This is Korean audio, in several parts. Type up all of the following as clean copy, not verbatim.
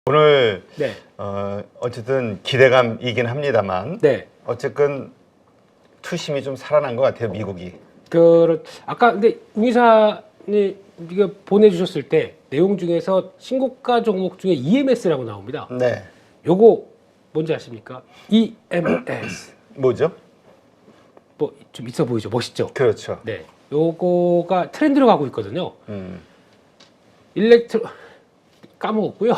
오늘 네. 어쨌든 기대감이긴 합니다만 네. 어쨌든 투심이 좀 살아난 것 같아요, 미국이. 아까 근데 우 이사님 이거 보내주셨을 때 내용 중에서 신고가 종목 중에 EMS라고 나옵니다. 네. 요거 뭔지 아십니까? EMS. 뭐죠? 뭐 좀 있어 보이죠? 멋있죠? 그렇죠. 네. 요거가 트렌드로 가고 있거든요. 음. 까먹었고요.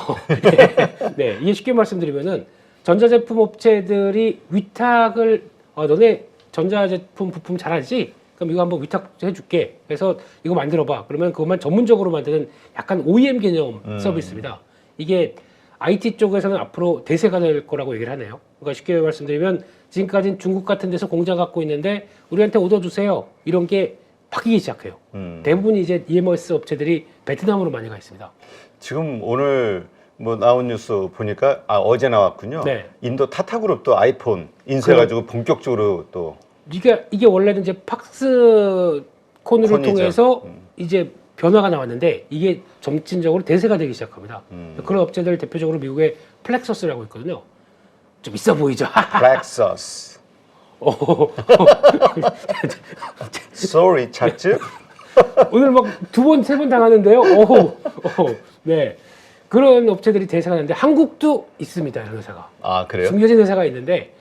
네, 이게 쉽게 말씀드리면은 전자제품 업체들이 위탁을 너네 전자제품 부품 잘하지? 그럼 이거 한번 위탁해줄게. 그래서 이거 만들어봐. 그러면 그것만 전문적으로 만드는 약간 OEM 개념 서비스입니다. 이게 IT 쪽에서는 앞으로 대세가 될 거라고 얘기를 하네요. 그러니까 쉽게 말씀드리면 지금까지는 중국 같은 데서 공장 갖고 있는데 우리한테 오더 주세요. 이런 게 바뀌기 시작해요. 대부분 이제 EMS 업체들이 베트남으로 많이 가 있습니다. 지금 오늘 뭐 나온 뉴스 보니까 어제 나왔군요. 네. 인도 타타그룹도 아이폰 인수해가지고 본격적으로 또 이게 원래는 이제 팍스콘을 콘이죠. 통해서 이제 변화가 나왔는데 이게 점진적으로 대세가 되기 시작합니다. 그런 업체들 대표적으로 미국의 플렉서스라고 있거든요. 좀 있어 보이죠? 플렉서스. Sorry, 차츠. 오늘 막 두 번, 세 번 당하는데요. 네. 그런 업체들이 대세가 나는데 한국도 있습니다. 이런 회사가. 아, 그래요? 숨겨진 회사가 있는데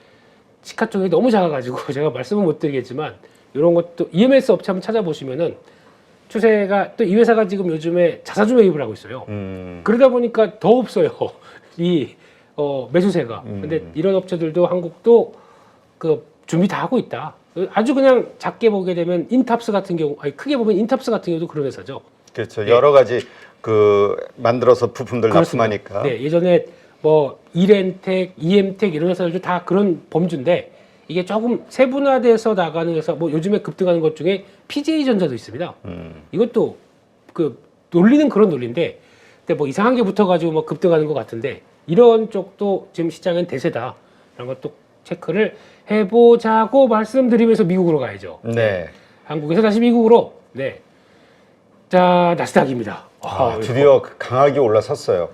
치카 쪽이 너무 작아가지고 제가 말씀은 못 드리겠지만 이런 것도 EMS 업체 한번 찾아보시면은 추세가 또 이 회사가 지금 요즘에 자사주 매입을 하고 있어요. 그러다 보니까 더 없어요. 이 매수세가. 근데 이런 업체들도 한국도 그 준비 다 하고 있다. 아주 그냥 작게 보게 되면 인탑스 같은 경우, 아니 크게 보면 인탑스 같은 경우도 그런 회사죠. 그렇죠. 네. 여러 가지 그 만들어서 부품들 그렇습니다. 납품하니까. 네, 예전에 뭐 이렌텍, EM텍 이런 회사들도 다 그런 범주인데 이게 조금 세분화돼서 나가는 회사, 뭐 요즘에 급등하는 것 중에 PJ전자도 있습니다. 이것도 그 논리는 그런 논리인데, 근데 뭐 이상한 게 붙어가지고 뭐 급등하는 것 같은데 이런 쪽도 지금 시장은 대세다. 이런 것도 체크를 해보자고 말씀드리면서 미국으로 가야죠. 네. 한국에서 다시 미국으로. 네. 자, 나스닥입니다. 드디어 강하게 올라섰어요.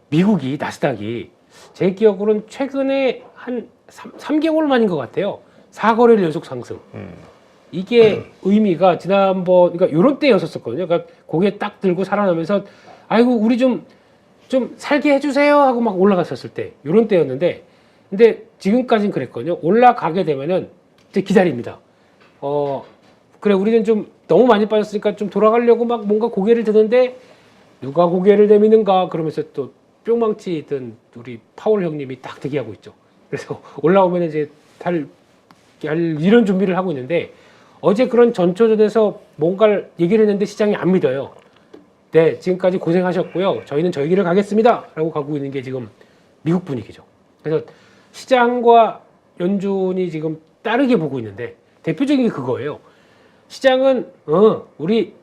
미국이 나스닥이 제 기억으로는 최근에 한 3개월 만인 것 같아요. 4거래일 연속 상승. 이게 의미가 지난번 그러니까 이런 때였었거든요. 그러니까 고개 딱 들고 살아나면서 아이고 우리 좀 살게 해주세요 하고 막 올라갔었을 때 이런 때였는데 근데 지금까지는 그랬거든요. 올라가게 되면은 이제 기다립니다. 그래 우리는 좀 너무 많이 빠졌으니까 좀 돌아가려고 막 뭔가 고개를 드는데 누가 고개를 내미는가 그러면서 또 뿅망치 든 우리 파월 형님이 딱 대기하고 있죠. 그래서 올라오면 이제 할 이런 준비를 하고 있는데 어제 그런 전초전에서 뭔가를 얘기를 했는데 시장이 안 믿어요. 네, 지금까지 고생하셨고요. 저희는 저희 길을 가겠습니다. 라고 가고 있는 게 지금 미국 분위기죠. 그래서 시장과 연준이 지금 다르게 보고 있는데 대표적인 게 그거예요. 시장은 우리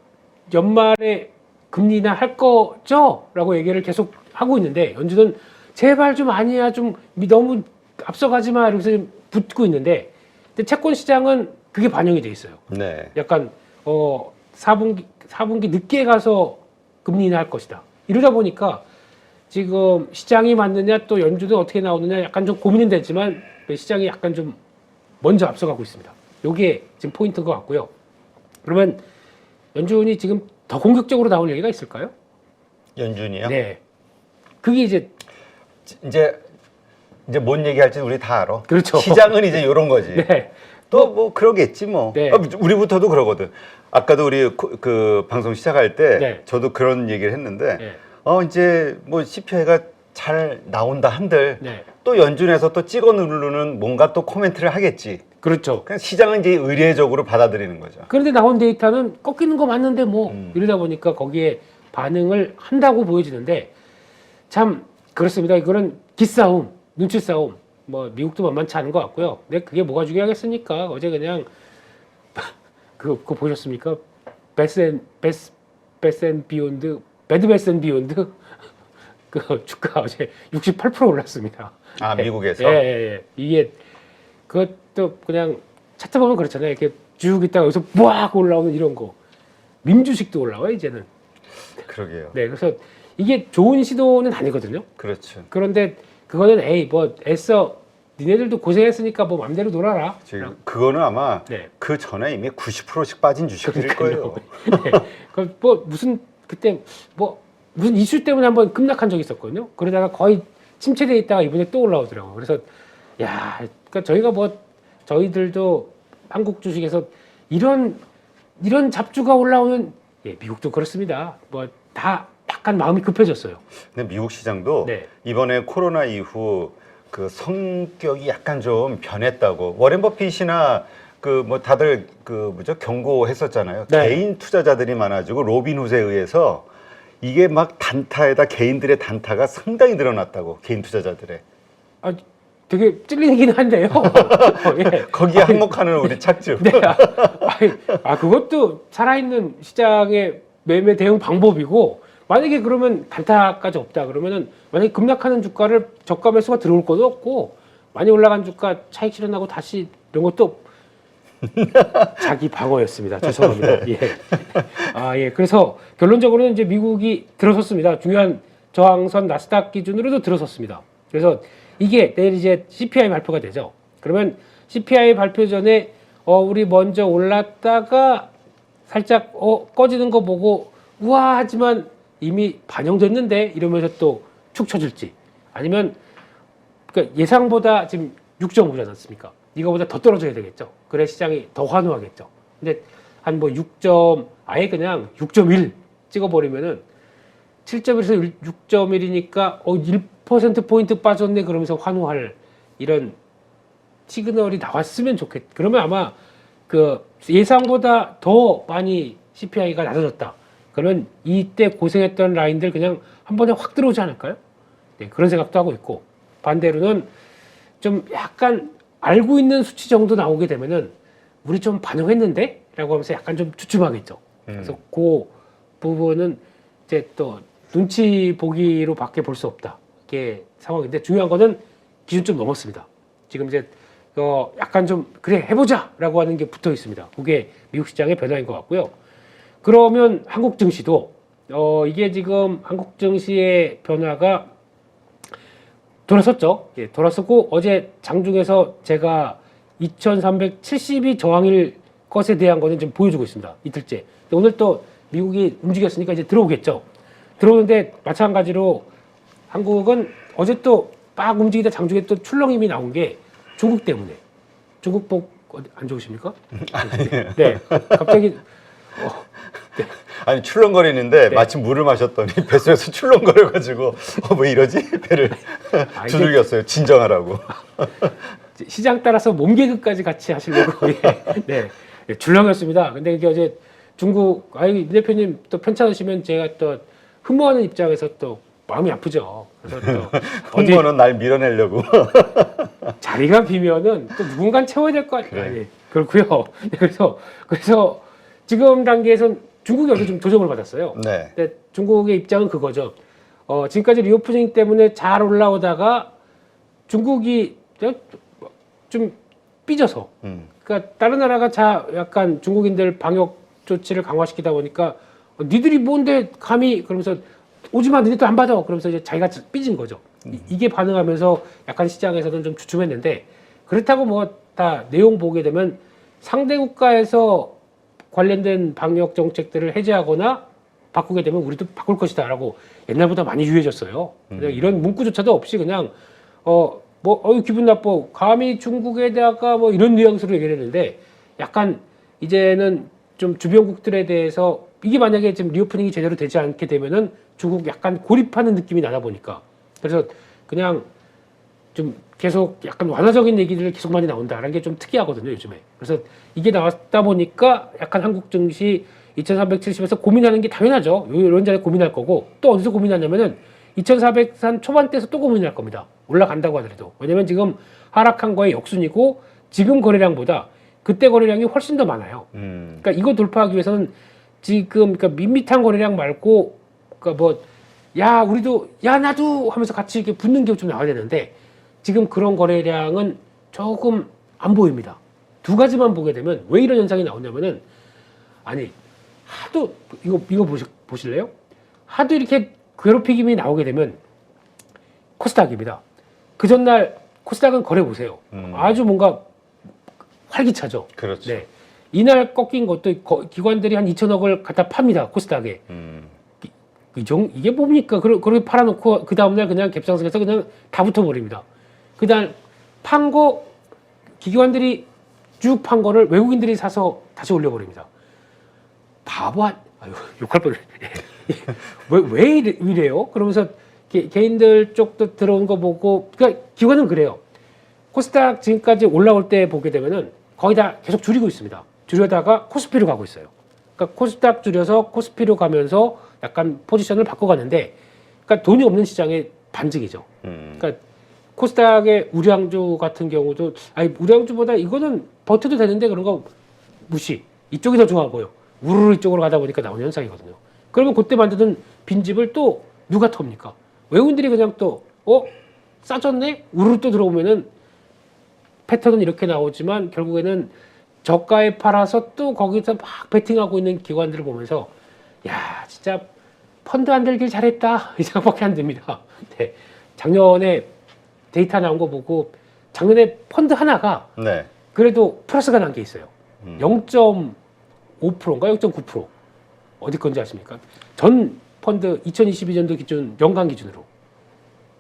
연말에 금리 인하 할 거죠? 라고 얘기를 계속 하고 있는데 연준은 제발 좀 아니야 좀 너무 앞서가지 마 이러면서 좀 붙고 있는데 근데 채권 시장은 그게 반영이 돼 있어요. 네. 약간 4분기 늦게 가서 금리 인하할 것이다. 이러다 보니까 지금 시장이 맞느냐 또 연준은 어떻게 나오느냐 약간 좀 고민은 됐지만 시장이 약간 좀 먼저 앞서가고 있습니다. 이게 지금 포인트인 것 같고요. 그러면 연준이 지금 더 공격적으로 나올 얘기가 있을까요? 연준이요? 네. 그게 이제 뭔 얘기할지 우리 다 알아. 그렇죠. 시장은 이제 이런 거지. 네. 또 뭐 그러겠지 뭐. 네. 우리부터도 그러거든. 아까도 우리 그 방송 시작할 때 네. 저도 그런 얘기를 했는데 네. 이제 뭐 CPI가 잘 나온다 한들 네. 또 연준에서 또 찍어 누르는 뭔가 또 코멘트를 하겠지. 그렇죠. 그냥 시장은 이제 의례적으로 받아들이는 거죠. 그런데 나온 데이터는 꺾이는 거 맞는데 뭐 이러다 보니까 거기에 반응을 한다고 보여지는데 참 그렇습니다. 이거는 기싸움, 눈치 싸움. 뭐 미국도 만만치 않은 것 같고요. 근데 그게 뭐가 중요하겠습니까? 어제 그냥 그거 보셨습니까? 베스 앤 비욘드, 배드 베스 앤 비욘드 그 주가 어제 68% 올랐습니다. 미국에서? 예. 이게 그것도 그냥 차트 보면 그렇잖아요. 이렇게 쭉 있다가 여기서 막 올라오는 이런 거. 밈 주식도 올라와 이제는. 그러게요. 네, 그래서 이게 좋은 시도는 아니거든요. 그렇죠. 그런데 그거는 에이 뭐 애써 니네들도 고생했으니까 뭐 맘대로 놀아라. 지금 그거는 아마 네. 그 전에 이미 90%씩 빠진 주식일 거예요. 네. 뭐 무슨 그때 뭐 무슨 이슈 때문에 한번 급락한 적이 있었거든요. 그러다가 거의 침체돼 있다가 이번에 또 올라오더라고요. 그래서 야, 그러니까 저희가 뭐 저희들도 한국 주식에서 이런 잡주가 올라오면 예, 미국도 그렇습니다. 뭐 다 약간 마음이 급해졌어요. 근데 미국 시장도 네. 이번에 코로나 이후 그 성격이 약간 좀 변했다고 워렌 버핏이나 그 뭐 다들 그 뭐죠 경고했었잖아요. 네. 개인 투자자들이 많아지고 로빈훗에 의해서 이게 막 단타에다 개인들의 단타가 상당히 늘어났다고 개인 투자자들의 아, 되게 찔리긴 한데요. 예. 거기에 한몫하는 우리 착즙. 네. 그것도 살아있는 시장의 매매 대응 방법이고, 만약에 그러면 단타까지 없다 그러면은 만약에 급락하는 주가를 저가 매수가 들어올 것도 없고, 많이 올라간 주가 차익 실현하고 다시 이런 것도 자기 방어였습니다. 죄송합니다. 예. 예. 그래서 결론적으로는 이제 미국이 들어섰습니다. 중요한 저항선 나스닥 기준으로도 들어섰습니다. 그래서 이게 내일 이제 CPI 발표가 되죠. 그러면 CPI 발표 전에 우리 먼저 올랐다가 살짝 꺼지는 거 보고 우와 하지만 이미 반영됐는데 이러면서 또 축 처질지, 아니면 그러니까 예상보다 지금 6.5지 않습니까? 이거보다 더 떨어져야 되겠죠. 그래 시장이 더 환호하겠죠. 근데 한 뭐 6점 아예 그냥 6.1 찍어버리면은 7.1에서 6.1이니까 1%포인트 빠졌네 그러면서 환호할 이런 시그널이 나왔으면 좋겠. 그러면 아마 그 예상보다 더 많이 CPI가 낮아졌다. 그러면 이때 고생했던 라인들 그냥 한 번에 확 들어오지 않을까요? 네, 그런 생각도 하고 있고, 반대로는 좀 약간 알고 있는 수치 정도 나오게 되면은 우리 좀 반영했는데? 라고 하면서 약간 좀 주춤하겠죠. 그래서 그 부분은 이제 또 눈치 보기로 밖에 볼 수 없다. 이게 상황인데, 중요한 거는 기준 좀 넘었습니다. 지금 이제 약간 좀 그래 해보자 라고 하는 게 붙어 있습니다. 그게 미국 시장의 변화인 것 같고요. 그러면 한국 증시도 이게 지금 한국 증시의 변화가 돌아섰죠. 예, 돌아섰고 어제 장중에서 제가 2370이 저항일 것에 대한 거는 좀 보여주고 있습니다. 이틀째. 오늘 또 미국이 움직였으니까 이제 들어오겠죠. 들어오는데 마찬가지로 한국은 어제 또 막 움직이다 장중에 또 출렁임이 나온 게 중국 때문에. 중국 안 좋으십니까? 네. 갑자기 네. 아니 출렁거리는데 네. 마침 물을 마셨더니 뱃속에서 출렁거려가지고 뭐 이러지? 배를 두들겼어요. 진정하라고. 시장 따라서 몸개그까지 같이 하시려고 네, 줄렁였습니다. 근데 이게 어제 중국 이 대표님 또 편찮으시면 제가 또 흠모하는 입장에서 또 마음이 아프죠. 그래서 또 흠모는 날 밀어내려고. 자리가 비면은 또 누군가 채워야 될 거 아니에요. 그래. 아니, 그렇고요. 그래서 지금 단계에선 중국이 어제 좀 조정을 받았어요. 네. 근데 중국의 입장은 그거죠. 지금까지 리오프닝 때문에 잘 올라오다가 중국이 좀 삐져서, 그러니까 다른 나라가 약간 중국인들 방역 조치를 강화시키다 보니까 니들이 뭔데 감히 그러면서 오지마 니네도 안 받아 그러면서 이제 자기가 삐진 거죠. 이게 반응하면서 약간 시장에서는 좀 주춤했는데, 그렇다고 뭐 다 내용 보게 되면 상대 국가에서 관련된 방역 정책들을 해제하거나 바꾸게 되면 우리도 바꿀 것이다라고 옛날보다 많이 유해졌어요. 그냥 이런 문구조차도 없이 그냥 기분 나빠 감히 중국에다가 뭐 이런 뉘앙스로 얘기를 했는데, 약간 이제는 좀 주변국들에 대해서 이게 만약에 지금 리오프닝이 제대로 되지 않게 되면은 중국 약간 고립하는 느낌이 나다 보니까, 그래서 그냥 좀 계속 약간 완화적인 얘기들 계속 많이 나온다라는 게 좀 특이하거든요 요즘에. 그래서 이게 나왔다 보니까 약간 한국 증시 2370에서 고민하는 게 당연하죠. 이런 자리에 고민할 거고, 또 어디서 고민하냐면은 2400산 초반대에서 또 고민할 겁니다. 올라간다고 하더라도. 왜냐면 지금 하락한 거에 역순이고 지금 거래량보다 그때 거래량이 훨씬 더 많아요. 그러니까 이거 돌파하기 위해서는 지금 그러니까 밋밋한 거래량 말고, 그러니까 우리도 나도 하면서 같이 이렇게 붙는 게 좀 나와야 되는데, 지금 그런 거래량은 조금 안 보입니다. 두 가지만 보게 되면 왜 이런 현상이 나오냐면은, 아니 하도 이거 보실래요? 하도 이렇게 괴롭힘이 나오게 되면 코스닥입니다. 그 전날 코스닥은 거래 보세요. 아주 뭔가 활기차죠. 그렇죠. 네. 이날 꺾인 것도 기관들이 한 2천억을 갖다 팝니다. 코스닥에. 이게 뭡니까? 그렇게 팔아놓고 그 다음날 그냥 갭상승해서 그냥 다 붙어버립니다. 그다음 판 거 기관들이 쭉 판 거를 외국인들이 사서 다시 올려버립니다. 아유, 욕할 뻔. 왜 이래요? 그러면서 개인들 쪽도 들어온 거 보고, 그러니까 기관은 그래요. 코스닥 지금까지 올라올 때 보게 되면은 거의 다 계속 줄이고 있습니다. 줄여다가 코스피로 가고 있어요. 그러니까 코스닥 줄여서 코스피로 가면서 약간 포지션을 바꿔가는데, 그러니까 돈이 없는 시장의 반증이죠. 그러니까 코스닥의 우량주 같은 경우도, 아니 우량주보다 이거는 버텨도 되는데 그런 거 무시. 이쪽이 더 좋아 보여. 우르르 이쪽으로 가다 보니까 나오는 현상이거든요. 그러면 그때 만드는 빈집을 또 누가 텁니까? 외국인들이 그냥 또 싸졌네? 우르르 또 들어오면은 패턴은 이렇게 나오지만 결국에는 저가에 팔아서 또 거기서 막 베팅하고 있는 기관들을 보면서 야 진짜 펀드 안 들길 잘했다 이 생각밖에 안 듭니다. 네. 작년에 데이터 나온 거 보고 작년에 펀드 하나가 네. 그래도 플러스가 난 게 있어요. 0.5%인가 0.9% 어디 건지 아십니까? 전 펀드 2022년도 기준 연간 기준으로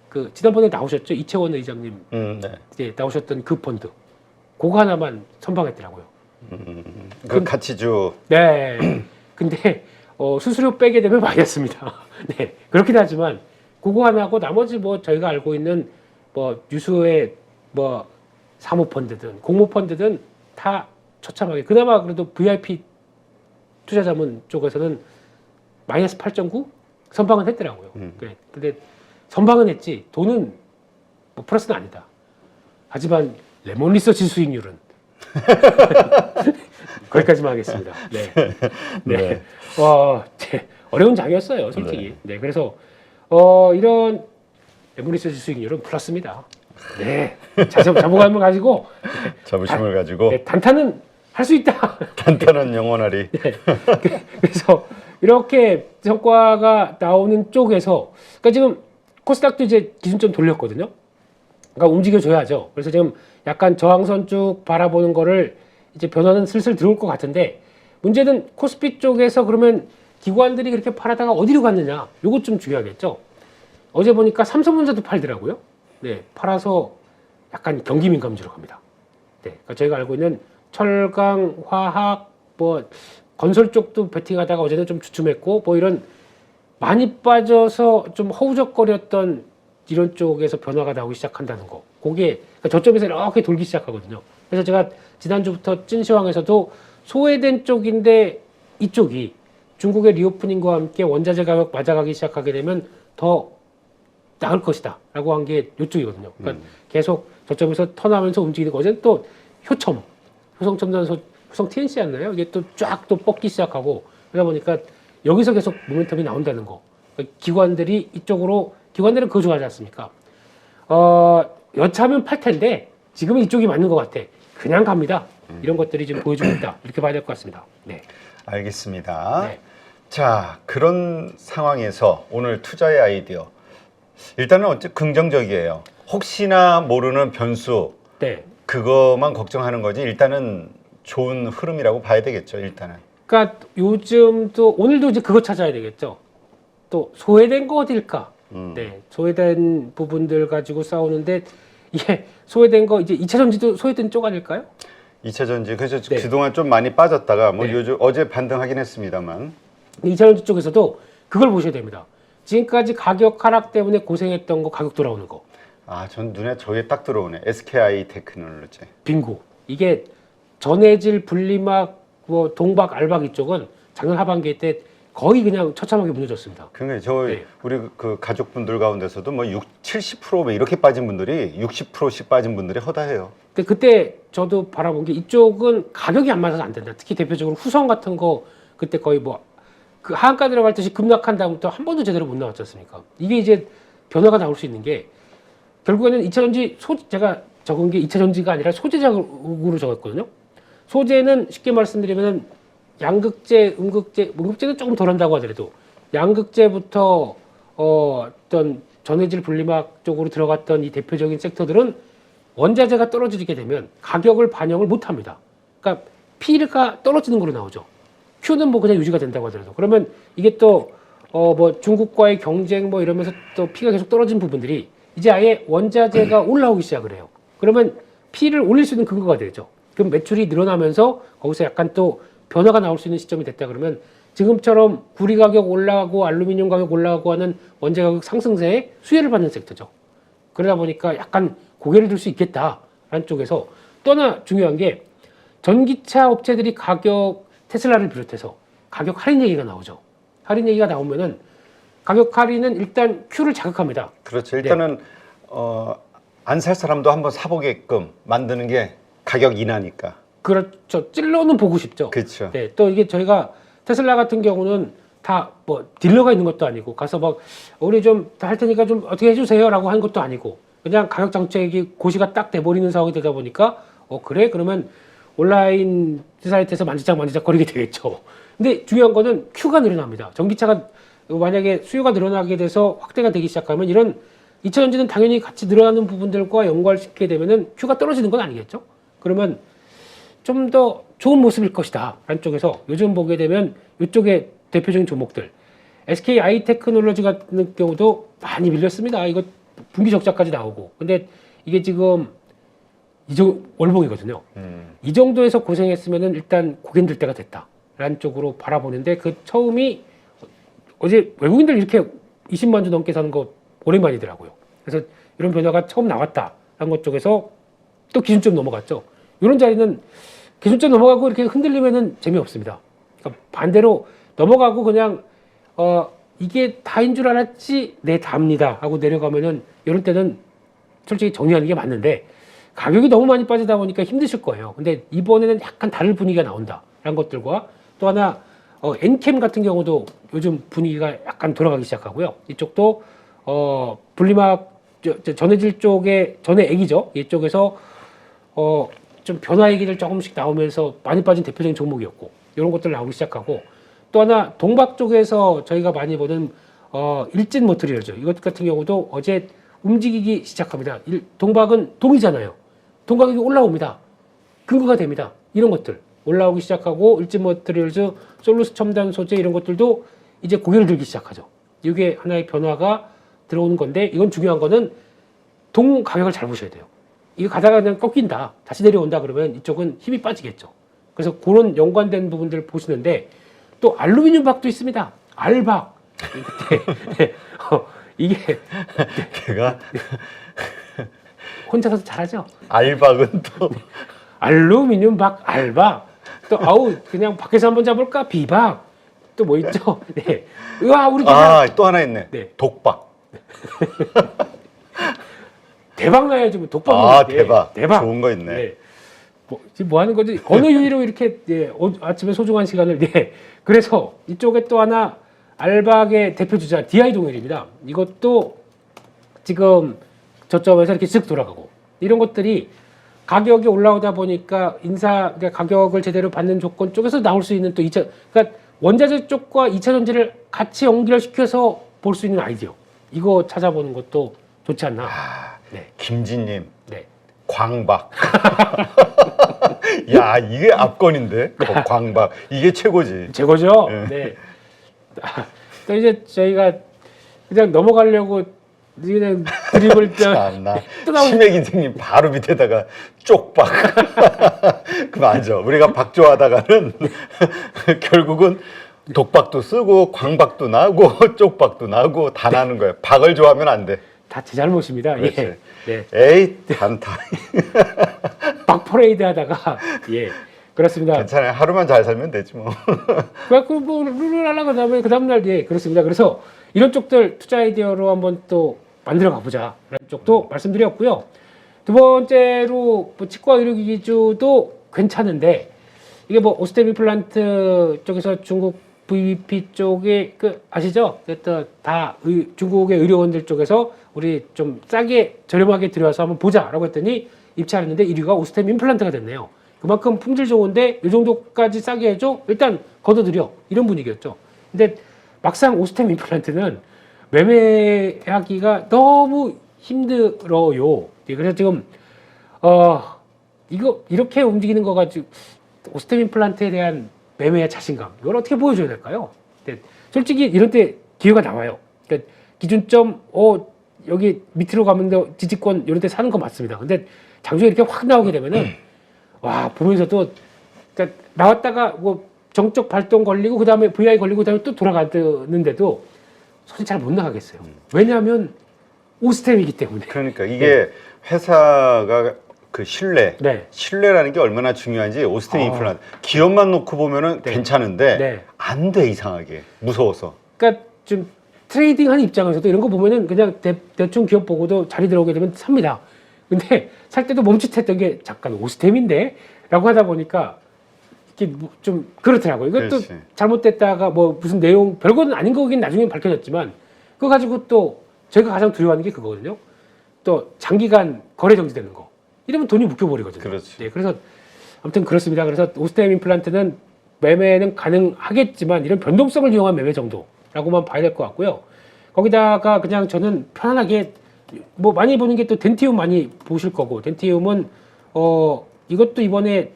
그 지난번에 나오셨죠 이채원 의장님 네. 이제 나오셨던 그 펀드 그거 하나만 선방했더라고요. 그 가치주. 네. 근데 수수료 빼게 되면 마이너스입니다. 네. 그렇긴 하지만 그거 하나하고 나머지 뭐 저희가 알고 있는 뭐 유수의 뭐 사모펀드든 공모펀드든 다 처참하게 그나마 그래도 VIP 투자자문 쪽에서는 마이너스 8.9 선방은 했더라고요. 그래. 근데 선방은 했지 돈은 뭐 플러스는 아니다. 하지만 레몬 리서치 수익률은 거기까지만 하겠습니다. 네. 네. 어려운 장이었어요, 솔직히. 네. 그래서 이런 레몬 리서치 수익률은 플러스입니다. 네. 자부감을 가지고 자부심을 가지고 네, 단타는 할 수 있다. 단단한 영원하리. 네. 그래서 이렇게 성과가 나오는 쪽에서 그러니까 지금 코스닥도 이제 기준점 돌렸거든요. 그러니까 움직여줘야죠. 그래서 지금 약간 저항선 쭉 바라보는 거를 이제 변화는 슬슬 들어올 것 같은데 문제는 코스피 쪽에서 그러면 기관들이 그렇게 팔아다가 어디로 갔느냐? 요것 좀 중요하겠죠. 어제 보니까 삼성전자도 팔더라고요. 네, 팔아서 약간 경기 민감주로 갑니다. 네, 그러니까 저희가 알고 있는 철강, 화학, 뭐 건설 쪽도 베팅하다가 어제는 좀 주춤했고 뭐 이런 많이 빠져서 좀 허우적거렸던 이런 쪽에서 변화가 나오기 시작한다는 거. 그게 그러니까 저점에서 이렇게 돌기 시작하거든요. 그래서 제가 지난주부터 찐시황에서도 소외된 쪽인데 이쪽이 중국의 리오프닝과 함께 원자재 가격 맞아가기 시작하게 되면 더 나을 것이다 라고 한 게 이쪽이거든요. 그러니까 계속 저점에서 턴하면서 움직이는 거. 어제는 또 효성첨단소, 효성 TNC였나요? 이게 또 쫙 또 뻗기 시작하고 그러다 보니까 여기서 계속 모멘텀이 나온다는 거. 그러니까 기관들이 이쪽으로 기관들은 그거 좋아하지 않습니까? 여차하면 팔 텐데 지금은 이쪽이 맞는 것 같아. 그냥 갑니다. 이런 것들이 지금 보여주고 있다. 이렇게 봐야 될 것 같습니다. 네. 알겠습니다. 네. 자, 그런 상황에서 오늘 투자의 아이디어. 일단은 어째 긍정적이에요. 혹시나 모르는 변수. 네. 그것만 걱정하는 거지. 일단은 좋은 흐름이라고 봐야 되겠죠. 일단은. 그러니까 요즘도 오늘도 이제 그거 찾아야 되겠죠. 또 소외된 거 어딜까? 네, 소외된 부분들 가지고 싸우는데 이게 소외된 거 이제 2차 전지도 소외된 쪽 아닐까요? 2차 전지 그래서 네. 그동안 좀 많이 빠졌다가 뭐 네. 요즘 어제 반등하긴 했습니다만 2차 전지 쪽에서도 그걸 보셔야 됩니다. 지금까지 가격 하락 때문에 고생했던 거 가격 돌아오는 거. 아, 전 눈에 저게 딱 들어오네. SKI 테크놀로지. 빙고. 이게 전해질 분리막 뭐 동박 알박 이쪽은 작년 하반기 때 거의 그냥 처참하게 무너졌습니다. 그러니까 저 네. 우리 그 가족분들 가운데서도 뭐 70% 이렇게 빠진 분들이 60%씩 빠진 분들이 허다해요. 근데 그때 저도 바라본 게 이쪽은 가격이 안 맞아서 안 된다. 특히 대표적으로 후성 같은 거 그때 거의 뭐 그 하한가 들어갈 듯이 급락한 다음부터 한 번도 제대로 못 나왔지 않습니까? 이게 이제 변화가 나올 수 있는 게 결국에는 2차 전지 제가 적은 게 2차 전지가 아니라 소재적으로 적었거든요. 소재는 쉽게 말씀드리면 양극재, 음극재는 조금 덜 한다고 하더라도 양극재부터 어떤 전해질 분리막 쪽으로 들어갔던 이 대표적인 섹터들은 원자재가 떨어지게 되면 가격을 반영을 못 합니다. 그러니까 P가 떨어지는 걸로 나오죠. Q는 뭐 그냥 유지가 된다고 하더라도. 그러면 이게 또 뭐 중국과의 경쟁 뭐 이러면서 또 P가 계속 떨어진 부분들이 이제 아예 원자재가 올라오기 시작을 해요. 그러면 P를 올릴 수 있는 근거가 되죠. 그럼 매출이 늘어나면서 거기서 약간 또 변화가 나올 수 있는 시점이 됐다 그러면 지금처럼 구리 가격 올라가고 알루미늄 가격 올라가고 하는 원재 가격 상승세에 수혜를 받는 섹터죠. 그러다 보니까 약간 고개를 들 수 있겠다라는 쪽에서 또 하나 중요한 게 전기차 업체들이 가격 테슬라를 비롯해서 가격 할인 얘기가 나오죠. 할인 얘기가 나오면은 가격 할인은 일단 Q를 자극합니다. 그렇죠. 일단은 안 살 사람도 한번 사보게끔 만드는 게 가격 인하니까. 그렇죠. 찔러는 보고 싶죠. 그렇죠. 네, 또 이게 저희가 테슬라 같은 경우는 다 뭐 딜러가 있는 것도 아니고 가서 막 우리 좀 할 테니까 좀 어떻게 해주세요라고 하는 것도 아니고 그냥 가격 정책이 고시가 딱 돼버리는 상황이 되다 보니까 그래 그러면 온라인 사이트에서 만지작 거리게 되겠죠. 근데 중요한 거는 Q가 늘어납니다. 전기차가 만약에 수요가 늘어나게 돼서 확대가 되기 시작하면 이런 2차 전지는 당연히 같이 늘어나는 부분들과 연관시키게 되면은 Q가 떨어지는 건 아니겠죠? 그러면 좀 더 좋은 모습일 것이다. 라는 쪽에서 요즘 보게 되면 이쪽에 대표적인 종목들 SK 아이테크놀로지 같은 경우도 많이 밀렸습니다. 이거 분기 적자까지 나오고. 근데 이게 지금 월봉이거든요. 이 정도에서 고생했으면은 일단 고개 들 때가 됐다. 라는 쪽으로 바라보는데 그 처음이 어제 외국인들 이렇게 20만 주 넘게 사는 거 오랜만이더라고요. 그래서 이런 변화가 처음 나왔다라는 것 쪽에서 또 기준점 넘어갔죠. 이런 자리는 기준점 넘어가고 이렇게 흔들리면은 재미없습니다. 그러니까 반대로 넘어가고 그냥 이게 다인 줄 알았지 내 답니다 하고 내려가면은 이런 때는 솔직히 정리하는 게 맞는데 가격이 너무 많이 빠지다 보니까 힘드실 거예요. 근데 이번에는 약간 다른 분위기가 나온다라는 것들과 또 하나 엔캠 같은 경우도 요즘 분위기가 약간 돌아가기 시작하고요. 이쪽도 분리막 전해질 쪽에 전해 액이죠. 이쪽에서 좀 변화 얘기들 조금씩 나오면서 많이 빠진 대표적인 종목이었고 이런 것들 나오기 시작하고 또 하나 동박 쪽에서 저희가 많이 보는 일진 머트리얼죠. 이것 같은 경우도 어제 움직이기 시작합니다. 동박은 동이잖아요. 동 가격이 올라옵니다. 근거가 됩니다. 이런 것들 올라오기 시작하고 일진 머트리얼즈, 솔루스 첨단 소재 이런 것들도 이제 고개를 들기 시작하죠. 이게 하나의 변화가 들어오는 건데 이건 중요한 거는 동 가격을 잘 보셔야 돼요. 이거 가다가 그냥 꺾인다. 다시 내려온다 그러면 이쪽은 힘이 빠지겠죠. 그래서 그런 연관된 부분들을 보시는데 또 알루미늄 박도 있습니다. 알박. 이게 걔가 혼자서 잘하죠. 알박은 또 알루미늄 박, 알박. 또 아우 그냥 밖에서 한번 잡을까? 비박. 또 뭐 있죠? 네. 우와 우리 기사. 또 하나 있네. 네. 독박. 대박 나야지 뭐 독박이. 대박. 대박. 좋은 거 있네. 네. 지금 뭐 하는 거지? 어느 유의로 이렇게 아침에 소중한 시간을 그래서 이쪽에 또 하나 알박의 대표 주자 DI 동일입니다. 이것도 지금 저점에서 이렇게 쓱 돌아가고 이런 것들이 가격이 올라오다 보니까 그러니까 가격을 제대로 받는 조건 쪽에서 나올 수 있는 또 그러니까 원자재 쪽과 2차 전지를 같이 연결시켜서 볼 수 있는 아이디어 이거 찾아보는 것도 좋지 않나. 네. 김진님. 네. 광박. 야, 이게 압권인데. 광박. 이게 최고지. 최고죠. 네. 네. 또 이제 저희가 그냥 넘어가려고 그냥 드립을 참나. 치맥 인생님 바로 밑에다가 쪽박. 그 맞아. 우리가 박조하다가는 결국은 독박도 쓰고 광박도 나고 쪽박도 나고 다 나는 거예요. 박을 좋아하면 안 돼. 다 제 잘못입니다. 예. 네. 에이, 단타. 박 퍼레이드 하다가 그렇습니다. 괜찮아요. 하루만 잘 살면 되지 뭐. 그래갖고 뭐 룰을 하려고 그 다음날 그렇습니다. 그래서 이런 쪽들 투자 아이디어로 한번 또 만들어 가보자 라는 쪽도 말씀드렸고요. 두 번째로 뭐 치과 의료기기주도 괜찮은데 이게 뭐 오스템 임플란트 쪽에서 중국 VBP 쪽에 아시죠? 다 중국의 의료원들 쪽에서 우리 좀 싸게 저렴하게 들여와서 한번 보자라고 했더니 입찰했는데 1위가 오스템 임플란트가 됐네요. 그만큼 품질 좋은데 이 정도까지 싸게 해줘? 일단 걷어들여 이런 분위기였죠. 근데 막상 오스템 임플란트는 매매하기가 너무 힘들어요. 예, 그래서 지금 이거 이렇게 움직이는 거 가지고 오스템 임플란트에 대한 매매의 자신감 이걸 어떻게 보여줘야 될까요? 근데 솔직히 이런 때 기회가 나와요. 그러니까 기준점 여기 밑으로 가면 지지권 이런 때 사는 거 맞습니다. 근데 장중에 이렇게 확 나오게 되면은 와 보면서도 그러니까 나왔다가 뭐 정적 발동 걸리고 그 다음에 VI 걸리고 그 다음에 또 돌아가는데도 손이 잘 못 나가겠어요. 왜냐하면 오스템이기 때문에. 그러니까 이게 회사가 그 네. 신뢰라는 게 얼마나 중요한지 오스템 임플란트 기업만 놓고 보면은 네. 괜찮은데 네. 안 돼 이상하게 무서워서. 그러니까 좀 트레이딩하는 입장에서도 이런 거 보면은 그냥 대충 기업 보고도 자리 들어오게 되면 삽니다. 근데 살 때도 멈칫했던 게 잠깐 오스템인데 라고 하다 보니까 이게 좀 그렇더라고요. 이것도 그렇지. 잘못됐다가 뭐 무슨 내용 별거는 아닌 거긴 나중에 밝혀졌지만 그거 가지고 또 저희가 가장 두려워하는 게 그거거든요. 또 장기간 거래 정지되는 거. 이러면 돈이 묶여버리거든요. 그렇지. 네, 그래서 아무튼 그렇습니다. 그래서 오스템 임플란트는 매매는 가능하겠지만 이런 변동성을 이용한 매매 정도라고만 봐야 될 것 같고요. 거기다가 그냥 저는 편안하게 뭐 많이 보는 게 또 덴티움 많이 보실 거고 덴티움은 이것도 이번에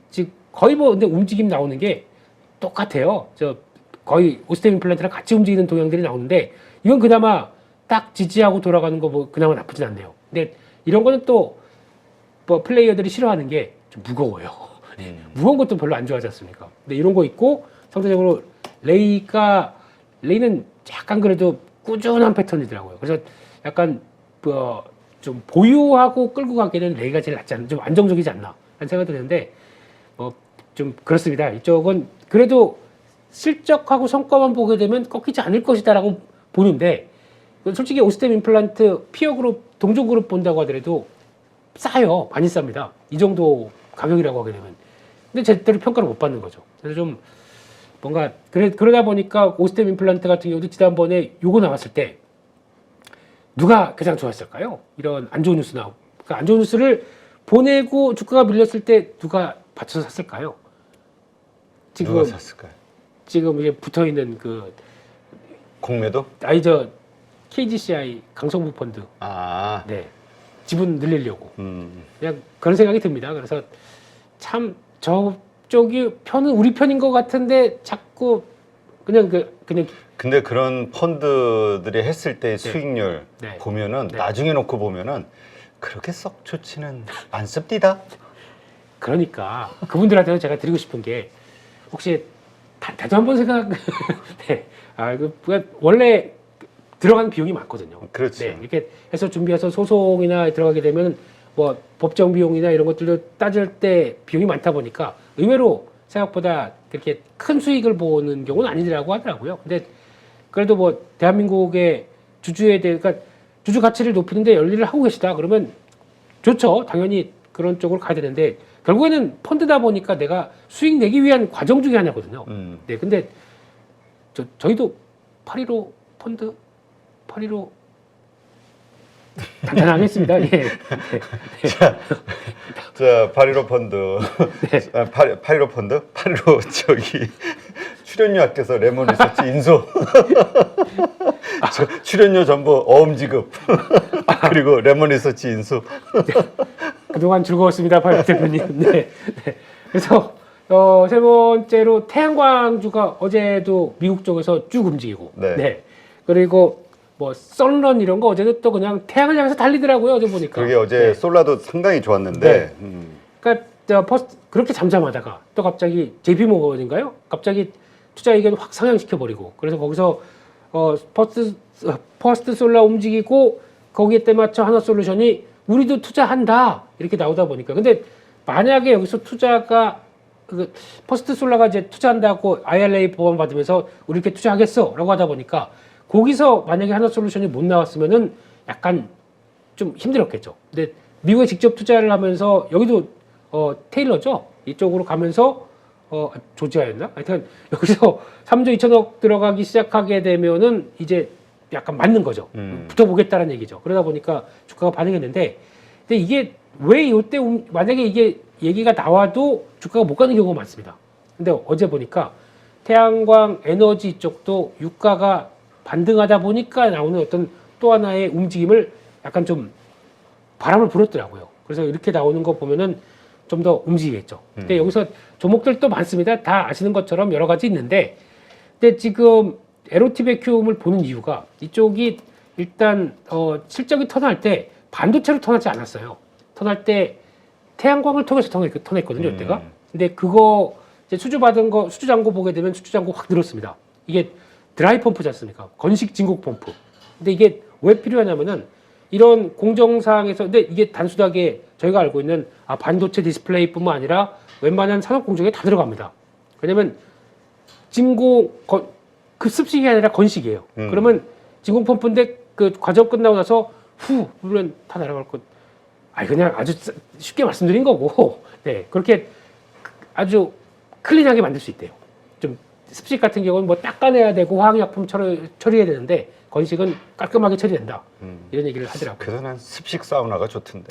지금 거의 뭐 근데 움직임 나오는 게 똑같아요. 저 거의 오스템 임플란트랑 같이 움직이는 동향들이 나오는데 이건 그나마 딱 지지하고 돌아가는 거 뭐 그나마 나쁘진 않네요. 근데 이런 거는 또 뭐 플레이어들이 싫어하는 게 좀 무거워요. 무거운 것도 별로 안 좋아하지 않습니까? 근데 이런 거 있고 상대적으로 레이는 약간 그래도 꾸준한 패턴이더라고요. 그래서 약간 좀 보유하고 끌고 가기에는 레이가 제일 낫지 않나, 좀 안정적이지 않나 하는 생각이 드는데 좀 그렇습니다. 이쪽은 그래도 실적하고 성과만 보게 되면 꺾이지 않을 것이다라고 보는데 솔직히 오스템 임플란트 피어 그룹 동종 그룹 본다고 하더라도 싸요. 많이 쌉니다. 이 정도 가격이라고 하게 되면. 근데 제대로 평가를 못 받는 거죠. 그래서 좀 뭔가 그러다 보니까 오스템 임플란트 같은 경우도 지난번에 요거 나왔을 때 누가 가장 좋았을까요? 이런 안 좋은 뉴스 나오고 그 안 좋은 뉴스를 보내고 주가가 밀렸을 때 누가 받쳐서 샀을까요? 누가 샀을까요? 지금 이제 붙어 있는 그 공매도? 아이저 KGCI 강성부 펀드 아, 네 지분 늘리려고 그냥 그런 생각이 듭니다. 그래서 참 저쪽이 편은 우리 편인 것 같은데 자꾸 그냥 근데 그런 펀드들이 했을 때의 수익률 네. 보면은 네. 나중에 놓고 보면은 그렇게 썩 좋지는 않습니다. 그러니까 그분들한테는 제가 드리고 싶은 게 혹시 다도 한번 생각 네. 원래 들어가는 비용이 많거든요. 그렇죠. 네, 이렇게 해서 준비해서 소송이나 들어가게 되면 뭐 법정 비용이나 이런 것들도 따질 때 비용이 많다 보니까 의외로 생각보다 그렇게 큰 수익을 보는 경우는 아니라고 하더라고요. 근데 그래도 뭐 대한민국의 주주에 대해 그러니까 주주 가치를 높이는데 열일을 하고 계시다 그러면 좋죠. 당연히 그런 쪽으로 가야 되는데 결국에는 펀드다 보니까 내가 수익 내기 위한 과정 중에 하나거든요. 네, 근데 저희도 815 펀드 815 단단하겠습니다. 예. 자, 815 펀드. 네. 815 펀드? 815 저기 출연료 아껴서 레몬 리서치 인수. 출연료 전부 어음 지급. 그리고 레몬 리서치 인수. 그동안 즐거웠습니다, 박 대표님. 네. 네. 그래서 세 번째로 태양광주가 어제도 미국 쪽에서 쭉 움직이고, 네. 그리고 뭐 썬런 이런 거 어제도 또 그냥 태양을 향해서 달리더라고요. 어제 보니까. 그게 어제 솔라도 상당히 좋았는데. 그러니까 그렇게 잠잠하다가 또 갑자기 JP모건인가요? 갑자기 투자 의견 확 상향시켜 버리고 그래서 거기서 퍼스트 솔라 움직이고 거기에 때 맞춰 하나솔루션이 우리도 투자한다 이렇게 나오다 보니까 근데 만약에 여기서 투자가 퍼스트 솔라가 이제 투자한다고 IRA 보험 받으면서 우리 이렇게 투자하겠어라고 하다 보니까 거기서 만약에 하나솔루션이 못 나왔으면은 약간 좀 힘들었겠죠. 근데 미국에 직접 투자를 하면서 여기도 테일러죠. 이쪽으로 가면서 조지아였나? 하여튼 여기서 3조 2천억 들어가기 시작하게 되면은 이제 약간 맞는 거죠. 붙어보겠다는 얘기죠. 그러다 보니까 주가가 반응했는데 근데 이게 왜 이때 만약에 이게 얘기가 나와도 주가가 못 가는 경우가 많습니다. 근데 어제 보니까 태양광 에너지 쪽도 유가가 반등하다 보니까 나오는 어떤 또 하나의 움직임을 약간 좀 바람을 불었더라고요. 그래서 이렇게 나오는 거 보면은 좀 더 움직이겠죠. 근데 여기서 종목들도 많습니다. 다 아시는 것처럼 여러 가지 있는데, 근데 지금 LOT 베큐움을 보는 이유가 이쪽이 일단 실적이 턴할 때 반도체로 턴하지 않았어요. 턴할 때 태양광을 통해서 턴했거든요, 이때가. 근데 그거 이제 수주받은 거 수주 잔고 보게 되면 수주 잔고 확 늘었습니다. 이게 드라이 펌프지 않습니까? 건식 진공 펌프. 근데 이게 왜 필요하냐면은 이런 공정사항에서, 근데 이게 단순하게 저희가 알고 있는 반도체 디스플레이뿐만 아니라 웬만한 산업 공정에 다 들어갑니다. 왜냐면 그 습식이 아니라 건식이에요. 그러면 진공 펌프인데 그 과정 끝나고 나서 물론 다 날아갈 것. 그냥 아주 쉽게 말씀드린 거고, 네, 그렇게 아주 클린하게 만들 수 있대요. 좀 습식 같은 경우는 뭐 닦아내야 되고 화학약품 처리해야 되는데 건식은 깔끔하게 처리된다. 이런 얘기를 하더라고요. 그래서 난 습식 사우나가 좋던데.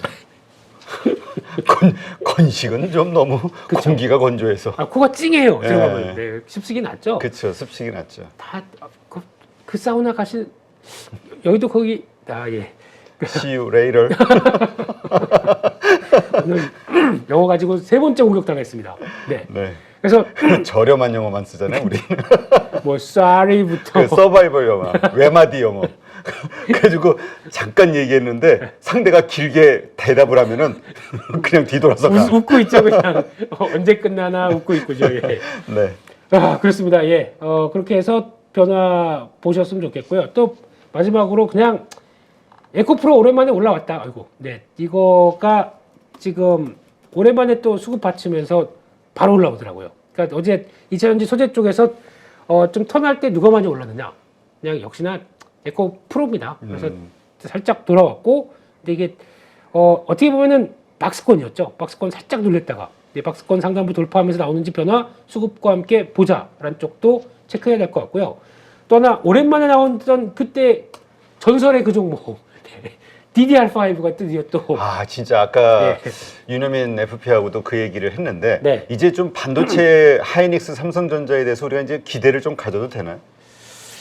건식은 좀 너무 그쵸? 공기가 건조해서. 코가 찡해요. 예. 들어가면. 네, 습식이 낫죠. 그렇죠. 습식이 낫죠. 다 그 사우나 가신 여기도 거기 예. See you later. 오늘 영어 가지고 세 번째 공격 당했습니다. 네. 네. 그래서 저렴한 영어만 쓰잖아요, 우리. 뭐 sorry부터 그 서바이벌 영어, 외마디 영어. 그래가지고 잠깐 얘기했는데 상대가 길게 대답을 하면은 그냥 뒤돌아서 가. 웃고 있죠, 그냥. 언제 끝나나 웃고 있고죠. 예. 네. 그렇습니다. 예. 그렇게 해서 변화 보셨으면 좋겠고요. 또 마지막으로 그냥 에코프로 오랜만에 올라왔다. 아이고. 네. 이거가 지금 오랜만에 또 수급 받치면서 바로 올라오더라고요. 그러니까 어제 2차전지 소재 쪽에서 좀 턴할 때 누가 많이 올랐느냐? 그냥 역시나 에코프로입니다. 그래서 살짝 돌아왔고, 근데 이게 어떻게 보면은 박스권이었죠. 박스권 살짝 눌렸다가 박스권 상단부 돌파하면서 나오는지 변화 수급과 함께 보자라는 쪽도 체크해야 될 것 같고요. 또 하나 오랜만에 나왔던 그때 전설의 그 종목 DDR5가 드디어 또 진짜 아까 네. 윤여민 FP하고도 그 얘기를 했는데 네. 이제 좀 반도체 하이닉스 삼성전자에 대해서 우리가 이제 기대를 좀 가져도 되나요?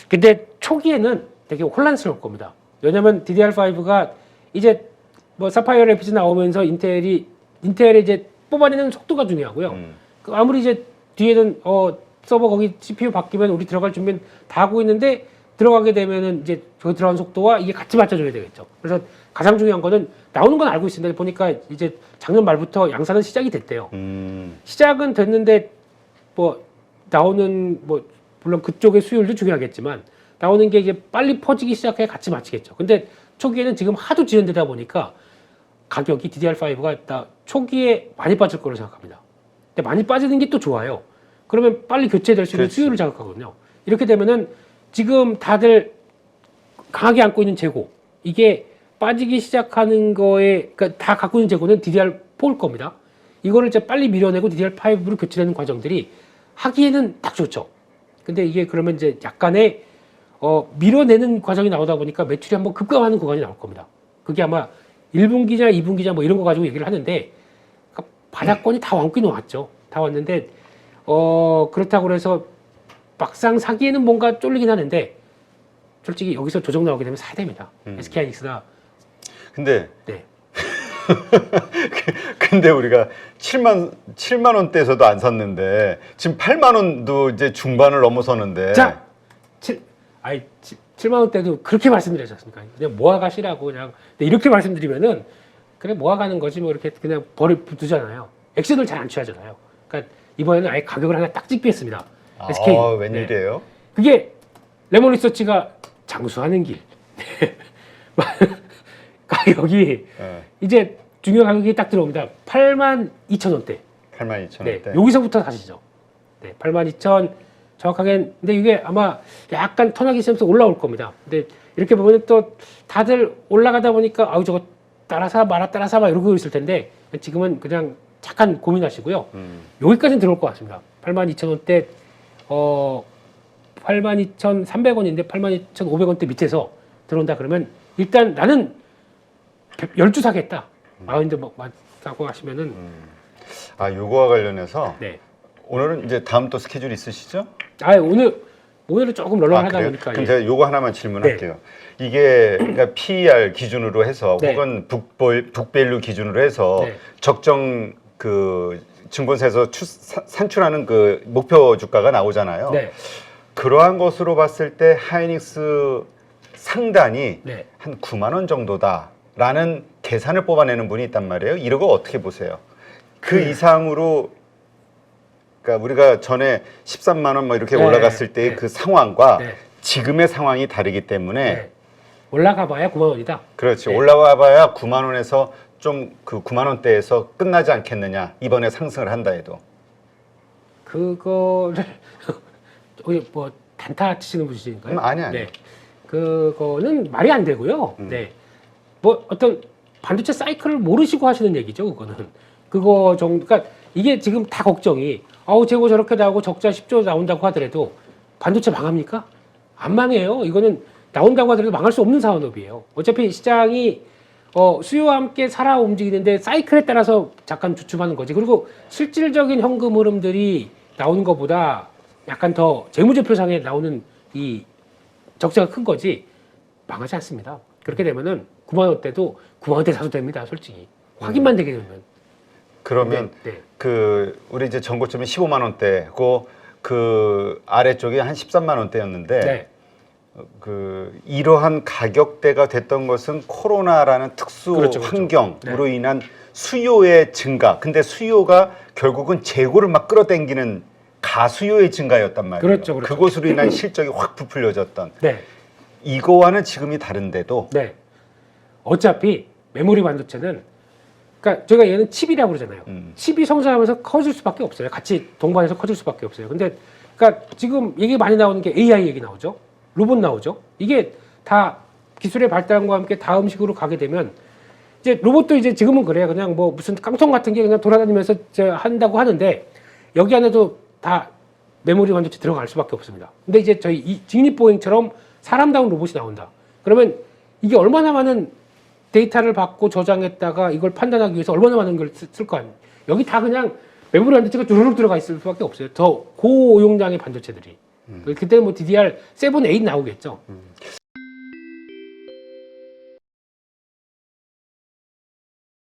근데 초기에는 되게 혼란스러울 겁니다. 왜냐면 DDR5가 이제 뭐 사파이어 래피드 나오면서 인텔이 이제 뽑아내는 속도가 중요하고요. 그 아무리 이제 뒤에는 서버 거기 CPU 바뀌면 우리 들어갈 준비는 다 하고 있는데 들어가게 되면은 이제 그 들어간 속도와 이게 같이 맞춰줘야 되겠죠. 그래서 가장 중요한 거는 나오는 건 알고 있습니다. 보니까 이제 작년 말부터 양산은 시작이 됐대요. 시작은 됐는데 뭐 나오는 뭐 물론 그쪽의 수율도 중요하겠지만 나오는 게 이제 빨리 퍼지기 시작해 같이 맞추겠죠. 근데 초기에는 지금 하도 지연되다 보니까 가격이 DDR5가 초기에 많이 빠질 거로 생각합니다. 근데 많이 빠지는 게 또 좋아요. 그러면 빨리 교체될 수 있는 그렇지. 수요를 자극하거든요. 이렇게 되면은 지금 다들 강하게 안고 있는 재고, 이게 빠지기 시작하는 거에, 그러니까 다 갖고 있는 재고는 DDR4일 겁니다. 이거를 이제 빨리 밀어내고 DDR5로 교체되는 과정들이 하기에는 딱 좋죠. 근데 이게 그러면 이제 약간의 밀어내는 과정이 나오다 보니까 매출이 한번 급감하는 구간이 나올 겁니다. 그게 아마 1분기냐 2분기냐 뭐 이런 거 가지고 얘기를 하는데, 그러니까 바닥권이 다 왕뀌는 왔죠. 다 왔는데 그렇다고 해서 막상 사기에는 뭔가 쫄리긴 하는데 솔직히 여기서 조정 나오게 되면 사야 됩니다. SK하이닉스나. 근데 네. 근데 우리가 7만 원대에서도 안 샀는데 지금 8만 원도 이제 중반을 넘어서는데. 자, 7만 원대도 그렇게 말씀드리지 않습니까? 그냥 모아가시라고 그냥. 근데 이렇게 말씀드리면은 그래 모아가는 거지 뭐 이렇게 그냥 두잖아요. 액션을 잘 안 취하잖아요. 그러니까 이번에는 아예 가격을 하나 딱 찍겠습니다. SK. 웬일이에요? 네. 그게 레몬 리서치가 장수하는 길. 가격이 네. 이제 중요한 가격이 딱 들어옵니다. 82,000원대. 82,000원대. 네, 여기서부터 사시죠. 네, 82,000 정확하게. 근데 이게 아마 약간 턴하기 시작해서 올라올 겁니다. 근데 이렇게 보면 또 다들 올라가다 보니까 아우 저거 따라사 마라 따라사 마 이러고 있을 텐데 지금은 그냥 잠깐 고민하시고요. 여기까지는 들어올 것 같습니다. 82,000원대 82,300원인데 82,500원대 밑에서 들어온다 그러면 일단 나는 10주 사겠다. 마인드 사고 하시면은 요거와 관련해서 네. 오늘은 이제 다음 또 스케줄 있으시죠? 오늘 모델을 조금 널널하다 그래요? 보니까. 그럼 예. 제가 요거 하나만 질문할게요. 이게 그러니까 PER 기준으로 해서 네. 혹은 북밸류 기준으로 해서 네. 적정 그 증권사에서 산출하는 그 목표 주가가 나오잖아요. 네. 그러한 것으로 봤을 때 하이닉스 상단이 네. 한 9만 원 정도다라는 계산을 뽑아내는 분이 있단 말이에요. 이러고 어떻게 보세요? 그 이상으로 그러니까 우리가 전에 13만 원 뭐 이렇게 네, 올라갔을 때의 네. 그 상황과 네. 지금의 상황이 다르기 때문에 네. 올라가 봐야 9만 원이다. 그렇지. 네. 올라와 봐야 9만 원에서 좀 그 9만 원대에서 끝나지 않겠느냐. 이번에 상승을 한다 해도. 그거를 저기 뭐 단타 치시는 분이신가요? 아니. 네. 그거는 말이 안 되고요. 네. 뭐 어떤 반도체 사이클을 모르시고 하시는 얘기죠, 그거는. 그거 정도, 그러니까 이게 지금 다 걱정이, 아우, 재고 저렇게 나오고 적자 10조 나온다고 하더라도 반도체 망합니까? 안 망해요. 이거는 나온다고 하더라도 망할 수 없는 산업이에요. 어차피 시장이 수요와 함께 살아 움직이는데 사이클에 따라서 잠깐 주춤하는 거지. 그리고 실질적인 현금 흐름들이 나오는 것보다 약간 더 재무제표상에 나오는 이 적자가 큰 거지 망하지 않습니다. 그렇게 되면은 9만 원대도 9만 원대 사도 됩니다. 솔직히 확인만 되게 되면. 그러면 네. 그 우리 이제 전고점이 15만 원대고 그 아래쪽이 한 13만 원대였는데 네. 그 이러한 가격대가 됐던 것은 코로나라는 특수 그렇죠, 그렇죠. 환경으로 인한 수요의 증가. 근데 수요가 결국은 재고를 막 끌어당기는 가수요의 증가였단 말이에요. 그렇죠, 그렇죠. 그것으로 인한 실적이 확 부풀려졌던. 네. 이거와는 지금이 다른데도 네. 어차피 메모리 반도체는 그러니까 저희가 얘는 칩이라고 그러잖아요. 칩이 성장하면서 커질 수밖에 없어요. 같이 동반해서 커질 수밖에 없어요. 근데 그러니까 지금 얘기 많이 나오는 게 AI 얘기 나오죠. 로봇 나오죠. 이게 다 기술의 발달과 함께 다음 식으로 가게 되면 이제 로봇도 이제 지금은 그래요. 그냥 뭐 무슨 깡통 같은 게 그냥 돌아다니면서 한다고 하는데 여기 안에도 다 메모리 반도체 들어갈 수밖에 없습니다. 근데 이제 저희 이 직립보행처럼 사람다운 로봇이 나온다. 그러면 이게 얼마나 많은 데이터를 받고 저장했다가 이걸 판단하기 위해서 얼마나 많은 걸 쓸 거 아니에요. 여기 다 그냥 메모리 반도체가 주르륵 들어가 있을 수밖에 없어요. 더 고용량의 반도체들이. 그때는 뭐 DDR7, 8 나오겠죠.